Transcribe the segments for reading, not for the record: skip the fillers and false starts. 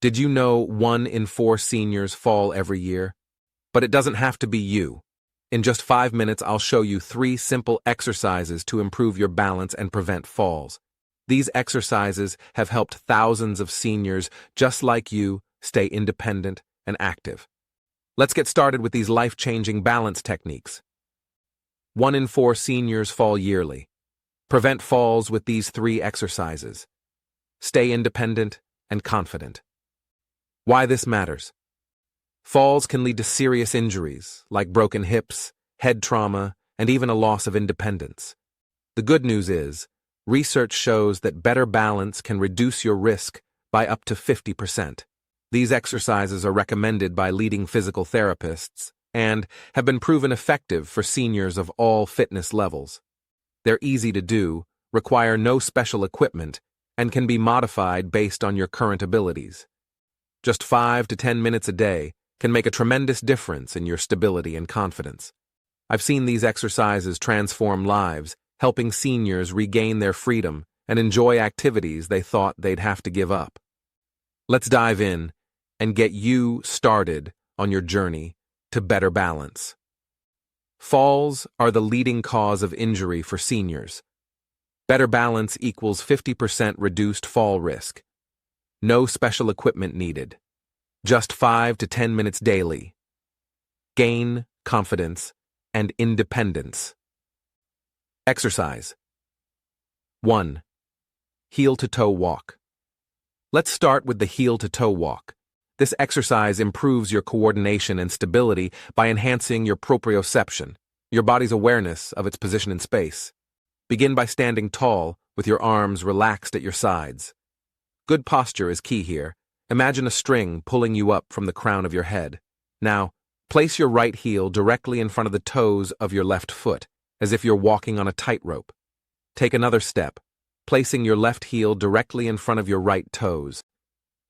Did you know 1 in 4 seniors fall every year? But it doesn't have to be you. In just 5 minutes, I'll show you 3 simple exercises to improve your balance and prevent falls. These exercises have helped thousands of seniors just like you stay independent and active. Let's get started with these life-changing balance techniques. 1 in 4 seniors fall yearly. Prevent falls with these 3 exercises. Stay independent and confident. Why this matters. Falls can lead to serious injuries, like broken hips, head trauma, and even a loss of independence. The good news is, research shows that better balance can reduce your risk by up to 50%. These exercises are recommended by leading physical therapists and have been proven effective for seniors of all fitness levels. They're easy to do, require no special equipment, and can be modified based on your current abilities. Just 5 to 10 minutes a day can make a tremendous difference in your stability and confidence. I've seen these exercises transform lives, helping seniors regain their freedom and enjoy activities they thought they'd have to give up. Let's dive in and get you started on your journey to better balance. Falls are the leading cause of injury for seniors. Better balance equals 50% reduced fall risk. No special equipment needed. Just 5 to 10 minutes daily. Gain confidence and independence. Exercise. 1. Heel-to-toe walk. Let's start with the heel-to-toe walk. This exercise improves your coordination and stability by enhancing your proprioception, your body's awareness of its position in space. Begin by standing tall with your arms relaxed at your sides. Good posture is key here. Imagine a string pulling you up from the crown of your head. Now, place your right heel directly in front of the toes of your left foot, as if you're walking on a tightrope. Take another step, placing your left heel directly in front of your right toes.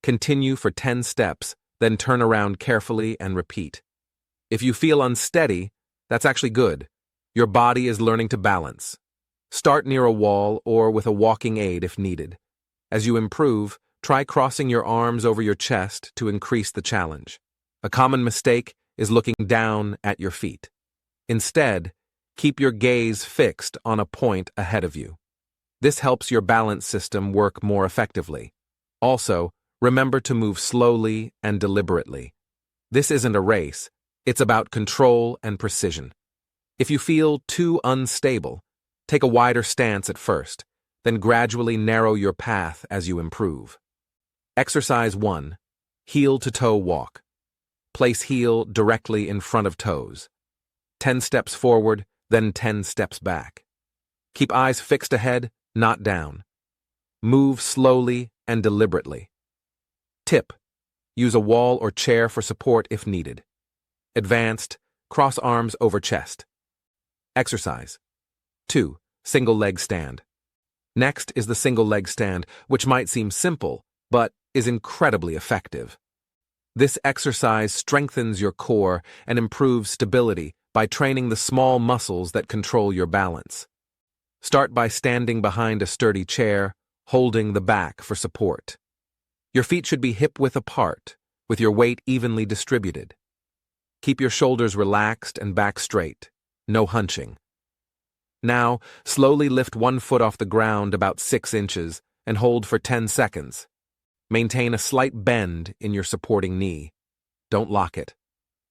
Continue for 10 steps, then turn around carefully and repeat. If you feel unsteady, that's actually good. Your body is learning to balance. Start near a wall or with a walking aid if needed. As you improve, try crossing your arms over your chest to increase the challenge. A common mistake is looking down at your feet. Instead, keep your gaze fixed on a point ahead of you. This helps your balance system work more effectively. Also, remember to move slowly and deliberately. This isn't a race, it's about control and precision. If you feel too unstable, take a wider stance at first, then gradually narrow your path as you improve. Exercise 1. Heel-to-toe walk. Place heel directly in front of toes. 10 steps forward, then 10 steps back. Keep eyes fixed ahead, not down. Move slowly and deliberately. Tip. Use a wall or chair for support if needed. Advanced, cross arms over chest. Exercise. 2. Single leg stand. Next is the single leg stand, which might seem simple, but is incredibly effective. This exercise strengthens your core and improves stability by training the small muscles that control your balance. Start by standing behind a sturdy chair, holding the back for support. Your feet should be hip-width apart, with your weight evenly distributed. Keep your shoulders relaxed and back straight, no hunching. Now, slowly lift one foot off the ground about 6 inches and hold for 10 seconds. Maintain a slight bend in your supporting knee. Don't lock it.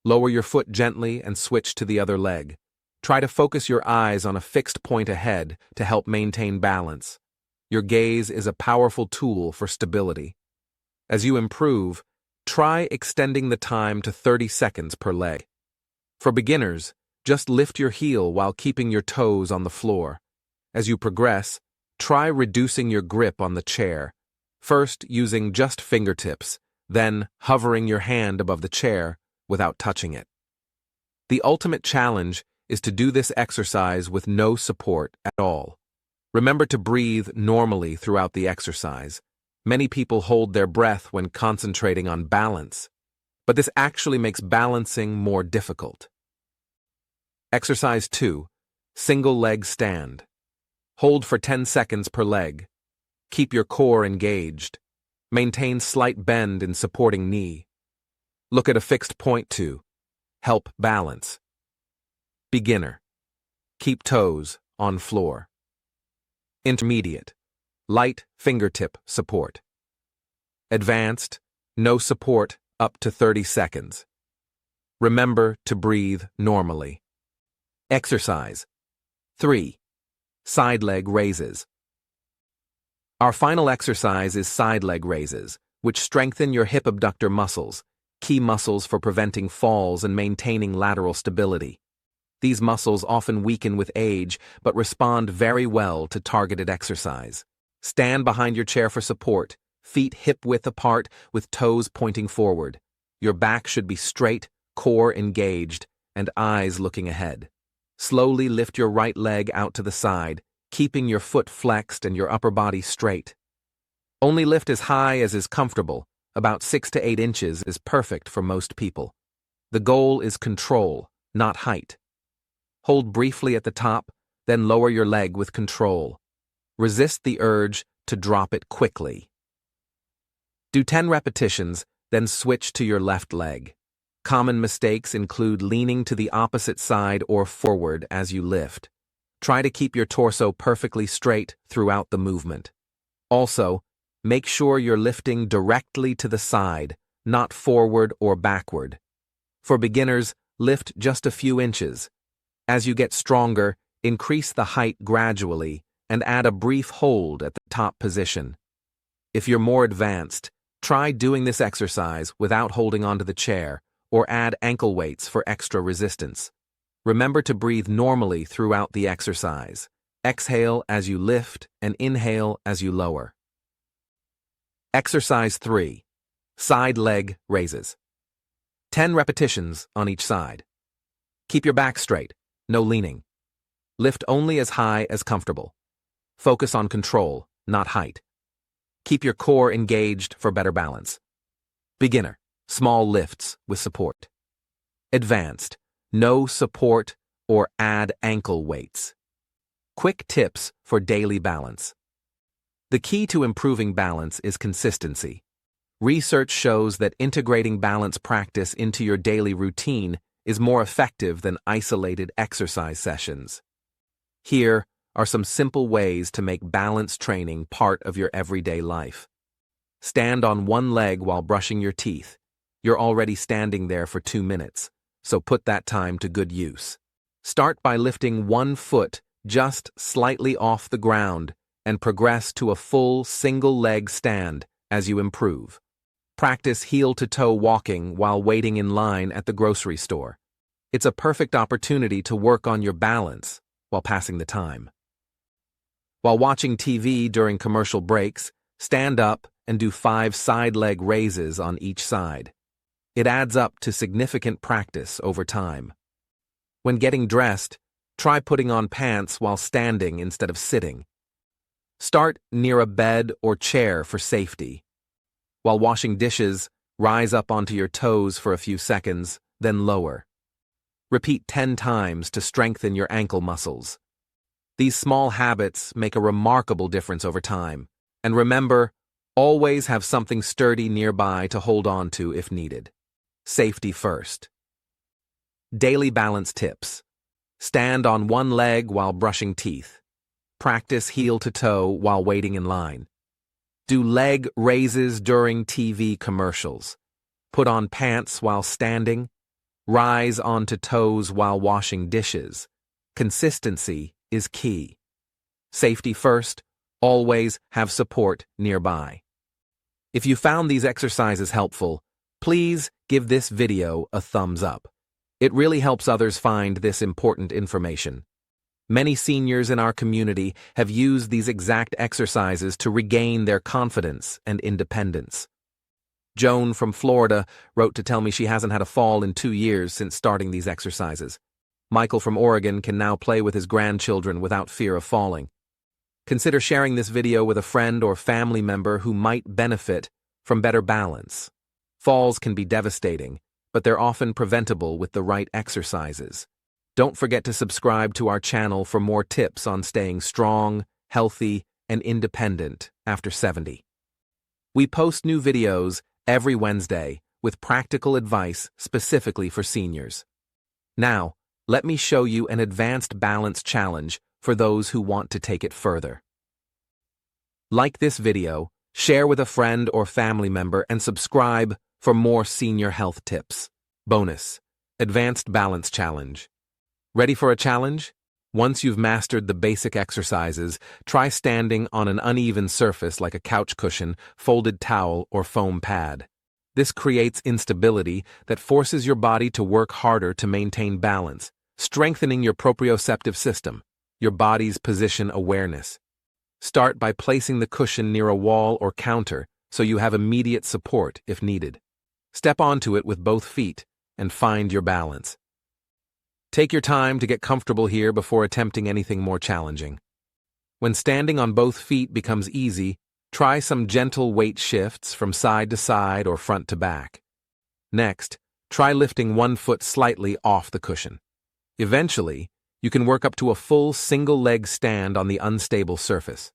Lower your foot gently and switch to the other leg. Try to focus your eyes on a fixed point ahead to help maintain balance. Your gaze is a powerful tool for stability. As you improve, try extending the time to 30 seconds per leg. For beginners, just lift your heel while keeping your toes on the floor. As you progress, try reducing your grip on the chair, first using just fingertips, then hovering your hand above the chair without touching it. The ultimate challenge is to do this exercise with no support at all. Remember to breathe normally throughout the exercise. Many people hold their breath when concentrating on balance, but this actually makes balancing more difficult. Exercise 2. Single leg stand. Hold for 10 seconds per leg. Keep your core engaged. Maintain slight bend in supporting knee. Look at a fixed point to help balance. Beginner. Keep toes on floor. Intermediate. Light fingertip support. Advanced. No support up to 30 seconds. Remember to breathe normally. Exercise 3. Side leg raises. Our final exercise is side leg raises, which strengthen your hip abductor muscles, key muscles for preventing falls and maintaining lateral stability. These muscles often weaken with age, but respond very well to targeted exercise. Stand behind your chair for support, feet hip-width apart with toes pointing forward. Your back should be straight, core engaged, and eyes looking ahead. Slowly lift your right leg out to the side, keeping your foot flexed and your upper body straight. Only lift as high as is comfortable. About 6 to 8 inches is perfect for most people. The goal is control, not height. Hold briefly at the top, then lower your leg with control. Resist the urge to drop it quickly. Do 10 repetitions, then switch to your left leg. Common mistakes include leaning to the opposite side or forward as you lift. Try to keep your torso perfectly straight throughout the movement. Also, make sure you're lifting directly to the side, not forward or backward. For beginners, lift just a few inches. As you get stronger, increase the height gradually and add a brief hold at the top position. If you're more advanced, try doing this exercise without holding onto the chair or add ankle weights for extra resistance. Remember to breathe normally throughout the exercise. Exhale as you lift and inhale as you lower. Exercise 3. Side leg raises. 10 repetitions on each side. Keep your back straight, no leaning. Lift only as high as comfortable. Focus on control, not height. Keep your core engaged for better balance. Beginner, small lifts with support. Advanced, no support or add ankle weights. Quick tips for daily balance. The key to improving balance is consistency. Research shows that integrating balance practice into your daily routine is more effective than isolated exercise sessions. Here are some simple ways to make balance training part of your everyday life. Stand on one leg while brushing your teeth. You're already standing there for 2 minutes, so put that time to good use. Start by lifting one foot just slightly off the ground and progress to a full single-leg stand as you improve. Practice heel-to-toe walking while waiting in line at the grocery store. It's a perfect opportunity to work on your balance while passing the time. While watching TV during commercial breaks, stand up and do 5 side leg raises on each side. It adds up to significant practice over time. When getting dressed, try putting on pants while standing instead of sitting. Start near a bed or chair for safety. While washing dishes, rise up onto your toes for a few seconds, then lower. Repeat 10 times to strengthen your ankle muscles. These small habits make a remarkable difference over time. And remember, always have something sturdy nearby to hold on to if needed. Safety first. Daily balance tips. Stand on one leg while brushing teeth. Practice heel to toe while waiting in line. Do leg raises during TV commercials. Put on pants while standing. Rise onto toes while washing dishes. Consistency is key. Safety first. Always have support nearby. If you found these exercises helpful, please give this video a thumbs up. It really helps others find this important information. Many seniors in our community have used these exact exercises to regain their confidence and independence. Joan from Florida wrote to tell me she hasn't had a fall in 2 years since starting these exercises. Michael from Oregon can now play with his grandchildren without fear of falling. Consider sharing this video with a friend or family member who might benefit from better balance. Falls can be devastating, but they're often preventable with the right exercises. Don't forget to subscribe to our channel for more tips on staying strong, healthy, and independent after 70. We post new videos every Wednesday with practical advice specifically for seniors. Now, let me show you an advanced balance challenge for those who want to take it further. Like this video, share with a friend or family member, and subscribe for more senior health tips. Bonus: Advanced Balance Challenge. Ready for a challenge? Once you've mastered the basic exercises, try standing on an uneven surface like a couch cushion, folded towel, or foam pad. This creates instability that forces your body to work harder to maintain balance, strengthening your proprioceptive system, your body's position awareness. Start by placing the cushion near a wall or counter so you have immediate support if needed. Step onto it with both feet and find your balance. Take your time to get comfortable here before attempting anything more challenging. When standing on both feet becomes easy, try some gentle weight shifts from side to side or front to back. Next, try lifting one foot slightly off the cushion. Eventually, you can work up to a full single-leg stand on the unstable surface.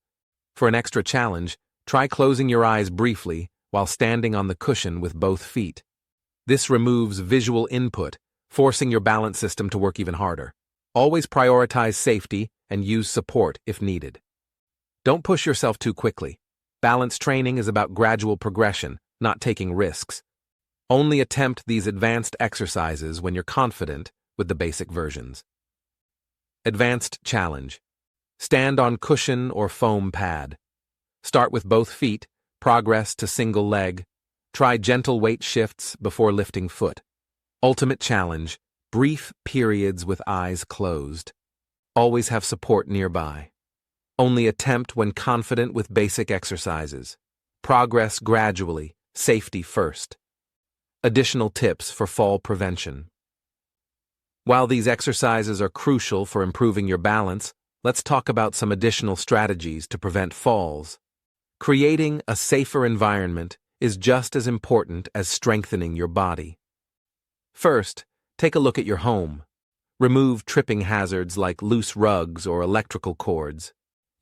For an extra challenge, try closing your eyes briefly while standing on the cushion with both feet. This removes visual input, forcing your balance system to work even harder. Always prioritize safety and use support if needed. Don't push yourself too quickly. Balance training is about gradual progression, not taking risks. Only attempt these advanced exercises when you're confident with the basic versions. Advanced Challenge. Stand on cushion or foam pad. Start with both feet, progress to single leg. Try gentle weight shifts before lifting foot. Ultimate Challenge. Brief periods with eyes closed. Always have support nearby. Only attempt when confident with basic exercises. Progress gradually, safety first. Additional tips for fall prevention. While these exercises are crucial for improving your balance, let's talk about some additional strategies to prevent falls. Creating a safer environment is just as important as strengthening your body. First, take a look at your home. Remove tripping hazards like loose rugs or electrical cords.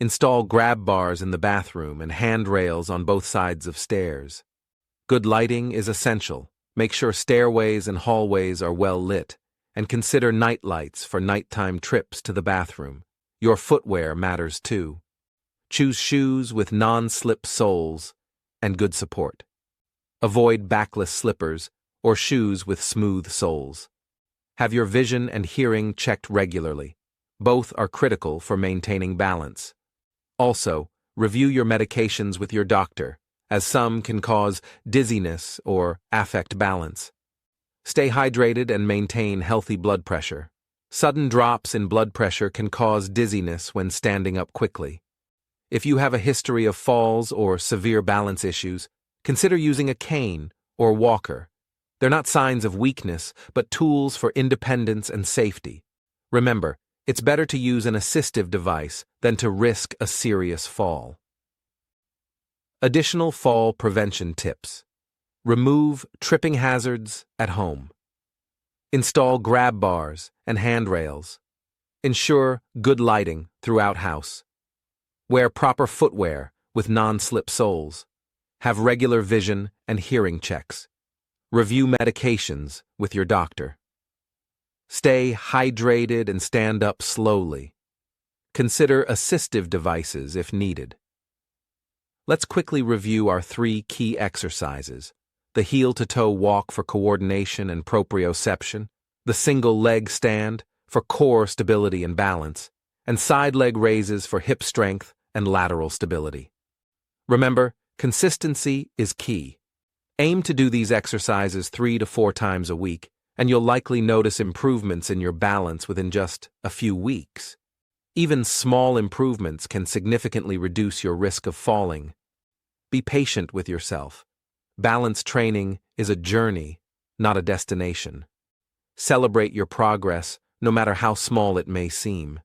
Install grab bars in the bathroom and handrails on both sides of stairs. Good lighting is essential. Make sure stairways and hallways are well lit, and consider night lights for nighttime trips to the bathroom. Your footwear matters too. Choose shoes with non-slip soles and good support. Avoid backless slippers or shoes with smooth soles. Have your vision and hearing checked regularly. Both are critical for maintaining balance. Also, review your medications with your doctor, as some can cause dizziness or affect balance. Stay hydrated and maintain healthy blood pressure. Sudden drops in blood pressure can cause dizziness when standing up quickly. If you have a history of falls or severe balance issues, consider using a cane or walker. They're not signs of weakness, but tools for independence and safety. Remember, it's better to use an assistive device than to risk a serious fall. Additional fall prevention tips. Remove tripping hazards at home. Install grab bars and handrails. Ensure good lighting throughout house. Wear proper footwear with non-slip soles. Have regular vision and hearing checks. Review medications with your doctor. Stay hydrated and stand up slowly. Consider assistive devices if needed. Let's quickly review our 3 key exercises: the heel-to-toe walk for coordination and proprioception, the single leg stand for core stability and balance, and side leg raises for hip strength and lateral stability. Remember, consistency is key. Aim to do these exercises 3 to 4 times a week, and you'll likely notice improvements in your balance within just a few weeks. Even small improvements can significantly reduce your risk of falling. Be patient with yourself. Balance training is a journey, not a destination. Celebrate your progress, no matter how small it may seem.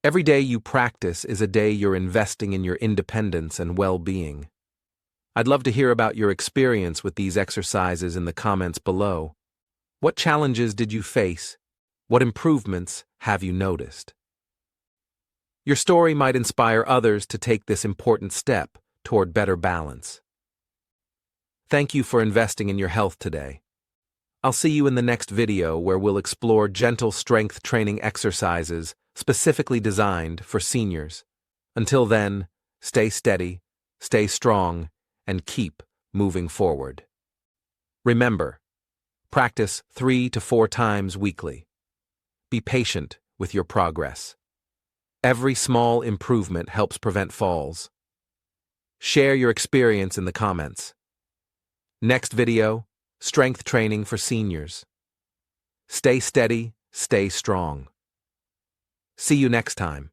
Every day you practice is a day you're investing in your independence and well-being. I'd love to hear about your experience with these exercises in the comments below. What challenges did you face? What improvements have you noticed? Your story might inspire others to take this important step toward better balance. Thank you for investing in your health today. I'll see you in the next video where we'll explore gentle strength training exercises specifically designed for seniors. Until then, stay steady, stay strong, and keep moving forward. Remember, practice 3 to 4 times weekly. Be patient with your progress. Every small improvement helps prevent falls. Share your experience in the comments. Next video, strength training for seniors. Stay steady, stay strong. See you next time.